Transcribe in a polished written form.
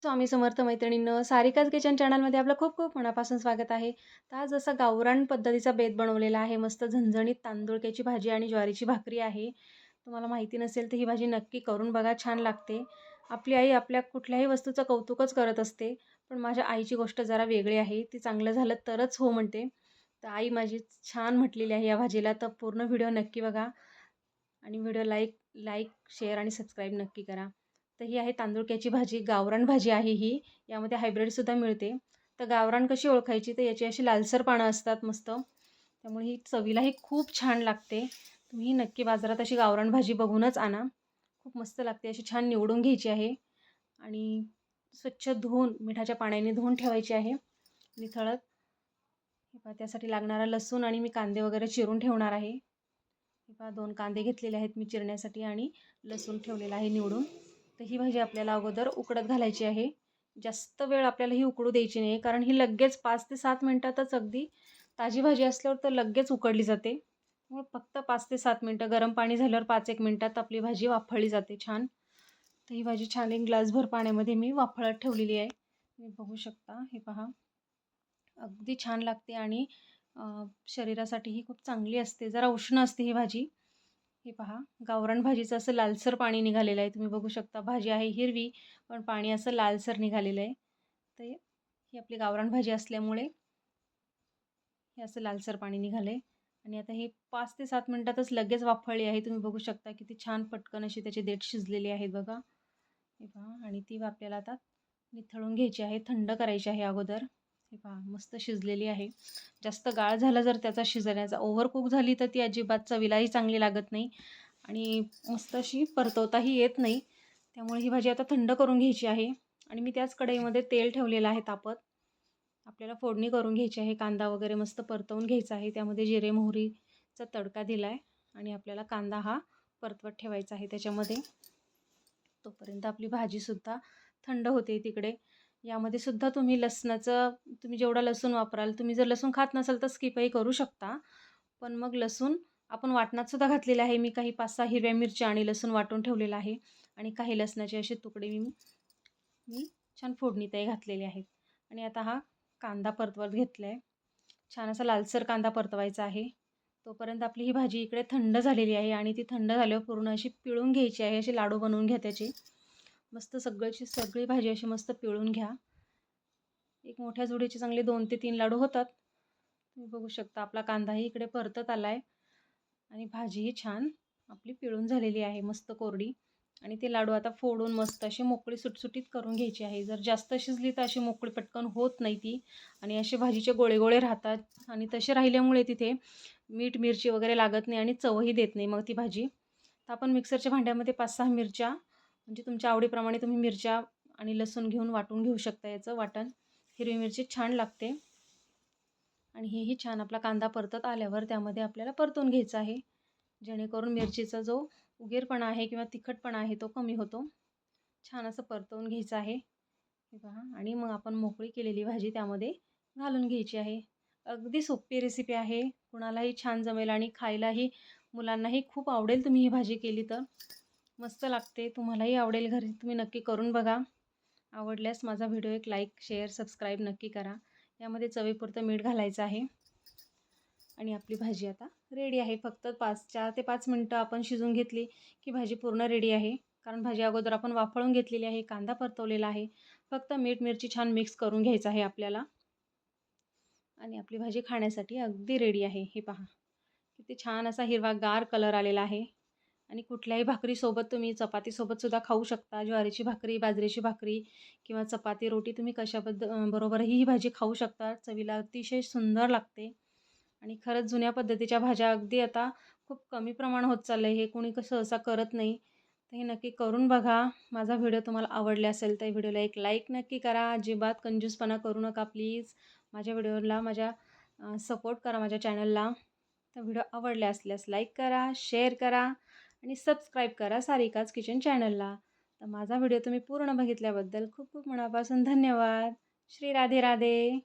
स्वामी समर्थ मैत्रिणींनो, सारिकाच किचन चॅनलमध्ये आपलं खूप खूप मनापासून स्वागत आहे. तर आज असा गावरान पद्धतीचा बेत बनवलेला आहे. मस्त झणझणीत तांदुळक्याची भाजी आणि ज्वारीची भाकरी आहे. तुम्हाला माहिती नसेल तर ही भाजी नक्की करून बघा, छान लागते. आपली आई आपल्या कुठल्याही वस्तूचं कौतुकच करत असते. पण माझ्या आईची गोष्ट जरा वेगळी आहे. ती चांगलं झालं तरच हो म्हणते. तर आई माझी छान म्हटलेली आहे या भाजीला. तर पूर्ण व्हिडिओ नक्की बघा आणि व्हिडिओ लाईक लाईक, शेअर आणि सबस्क्राईब नक्की करा. तर ही आहे तांदुळक्याची भाजी, गावरान भाजी आहे ही. यामध्ये हायब्रिडसुद्धा मिळते. तर गावरान कशी ओळखायची? तर याची अशी लालसर पानं असतात मस्त. त्यामुळे ही चवीलाही खूप छान लागते. तुम्ही नक्की बाजारात अशी गावरान भाजी बघूनच आणा. खूप मस्त लागते. अशी छान निवडून घ्यायची आहे आणि स्वच्छ धुवून मिठाच्या पाण्याने धुवून ठेवायची आहे निथळत. हे पहा त्यासाठी लागणारा लसूण आणि मी कांदे वगैरे चिरून ठेवणार आहे. हे पहा 2 कांदे घेतलेले आहेत मी चिरण्यासाठी आणि लसूण ठेवलेला आहे निवडून. तर ही भाजी आपल्याला अगोदर उकडत घालायची आहे. जास्त वेळ आपल्याला ही उकडू द्यायची नाही, कारण ही लगेच 5 ते 7 मिनिटातच अगदी ताजी भाजी असल्यावर तर लगेच उकडली जाते. मग फक्त 5 ते 7 मिनिटं गरम पाणी झाल्यावर 5-1 मिनिटात आपली भाजी वाफळली जाते छान. तर ही भाजी छान एक ग्लासभर पाण्यामध्ये मी वाफळत ठेवलेली आहे. तुम्ही बघू शकता. हे पहा. अगदी छान लागते आणि शरीरासाठीही खूप चांगली असते. जरा उष्ण असते ही भाजी. हे पहा, गावरान भाजीचं असं लालसर पाणी निघालेलं आहे. तुम्ही बघू शकता. भाजी आहे हिरवी, पण पाणी असं लालसर निघालेलं आहे. तर ही आपली गावरान भाजी असल्यामुळे हे असं लालसर पाणी निघालं आहे. आणि आता हे 5 ते 7 मिनिटातच लगेच वाफळली आहे. तुम्ही बघू शकता किती छान पटकन अशी त्याची देठ शिजलेली आहेत बघा. हे पहा आणि ती आपल्याला आता निथळून घ्यायची आहे. थंड करायची आहे अगोदर. हे पहा मस्त शिजलेली आहे. जास्त गाळ झाला जर त्याचा शिजण्याचा, ओव्हर कुक झाली तर ती अजिबात चवीलाही चांगली लागत नाही आणि मस्त अशी परतवताही येत नाही. त्यामुळे ही भाजी आता थंड करून घ्यायची आहे आणि मी त्याच कढईमध्ये तेल ठेवलेलं आहे तापत. आपल्याला फोडणी करून घ्यायची आहे. कांदा वगैरे मस्त परतवून घ्यायचा आहे. त्यामध्ये जिरे मोहरीचा तडका दिला आहे आणि आपल्याला कांदा हा परतवत ठेवायचा आहे त्याच्यामध्ये. तोपर्यंत आपली भाजीसुद्धा थंड होते तिकडे. यामध्ये सुद्धा तुम्ही लसणाचं, तुम्ही जेवढा लसूण वापराल, तुम्ही जर लसूण खात नसाल तर स्किपही करू शकता. पण मग लसूण आपण वाटणात सुद्धा घातलेलं आहे. मी काही 5-6 हिरव्या मिरच्या आणि लसूण वाटून ठेवलेलं आहे आणि काही लसणाचे असे तुकडे मी मी छान फोडणीतही घातलेले आहेत. आणि आता हा कांदा परतवत घेतला आहे. छान असा लालसर कांदा परतवायचा आहे. तोपर्यंत आपली ही भाजी इकडे थंड झालेली आहे आणि ती थंड झाल्यावर पूर्ण अशी पिळून घ्यायची आहे. असे लाडू बनवून घ्या त्याचे. मस्त सगळी भाजी अशी मस्त पिळून घ्या. एक मोठ्या जुडीचे चांगले 2 ते 3 लाडू होतात. तुम्ही बघू शकता आपला कांदाही इकडे परतत आला आहे आणि भाजीही छान आपली पिळून झालेली आहे मस्त कोरडी. आणि ते लाडू आता फोडून मस्त अशी मोकळी सुटसुटीत करून घ्यायची आहे. जर जास्त शिजली तर अशी मोकळी पटकन होत नाही ती आणि असे भाजीचे गोळे गोळे राहतात आणि तसे राहिल्यामुळे तिथे मीठ मिरची वगैरे लागत नाही आणि चवही देत नाही मग ती भाजी. तर आपण मिक्सरच्या भांड्यामध्ये 5-6 मिरच्या, म्हणजे तुमच्या आवडीप्रमाणे तुम्ही मिरच्या आणि लसूण घेऊन वाटून घेऊ शकता. याचं वाटण हिरवी मिरची छान लागते. आणि हेही छान आपला कांदा परतत आल्यावर त्यामध्ये आपल्याला परतून घ्यायचा आहे, जेणेकरून मिरचीचा जो उगेरपणा आहे किंवा तिखटपणा आहे तो कमी होतो. छान असं परतवून घ्यायचं आहे. हे पहा आणि मग आपण मोकळी केलेली भाजी त्यामध्ये घालून घ्यायची आहे. अगदी सोपी रेसिपी आहे. कुणालाही छान जमेल आणि खायलाही मुलांनाही खूप आवडेल. तुम्ही ही भाजी केली तर मस्त लागते. तुम्हालाही आवडेल. घरी तुम्ही नक्की करून बघा. आवडल्यास माझा व्हिडिओ एक लाईक, शेअर, सबस्क्राईब नक्की करा. यामध्ये चवीपुरतं मीठ घालायचं आहे आणि आपली भाजी आता रेडी आहे. फक्त 4 ते 5 मिनटं आपण शिजवून घेतली की भाजी पूर्ण रेडी आहे. कारण भाजी अगोदर आपण वाफळून घेतलेली आहे, कांदा परतवलेला आहे. फक्त मीठ मिरची छान मिक्स करून घ्यायचं आहे आपल्याला आणि आपली भाजी खाण्यासाठी अगदी रेडी आहे. हे पहा किती छान असा हिरवागार कलर आलेला आहे. आणि कुठल्याही भाकरीसोबत, तुम्ही चपातीसोबतसुद्धा खाऊ शकता. ज्वारीची भाकरी, बाजरीची भाकरी किंवा चपाती, रोटी तुम्ही बरोबरही ही भाजी खाऊ शकता. चवीला अतिशय सुंदर लागते. आणि खरंच जुन्या पद्धतीच्या भाज्या अगदी आता खूप कमी प्रमाण होत चाललं आहे. हे कोणी सहसा करत नाही. तर हे नक्की करून बघा. माझा व्हिडिओ तुम्हाला आवडला असेल तर व्हिडिओला एक लाईक नक्की करा. अजिबात कंजूसपणा करू नका प्लीज. माझ्या व्हिडिओला सपोर्ट करा माझ्या चॅनलला. तर व्हिडिओ आवडले असल्यास लाईक करा, शेअर करा आणि सबस्क्राईब करा सारिकाच किचन चॅनलला. तर माझा व्हिडिओ तुम्ही पूर्ण बघितल्याबद्दल खूप खूप मनापासून धन्यवाद. श्री राधे राधे.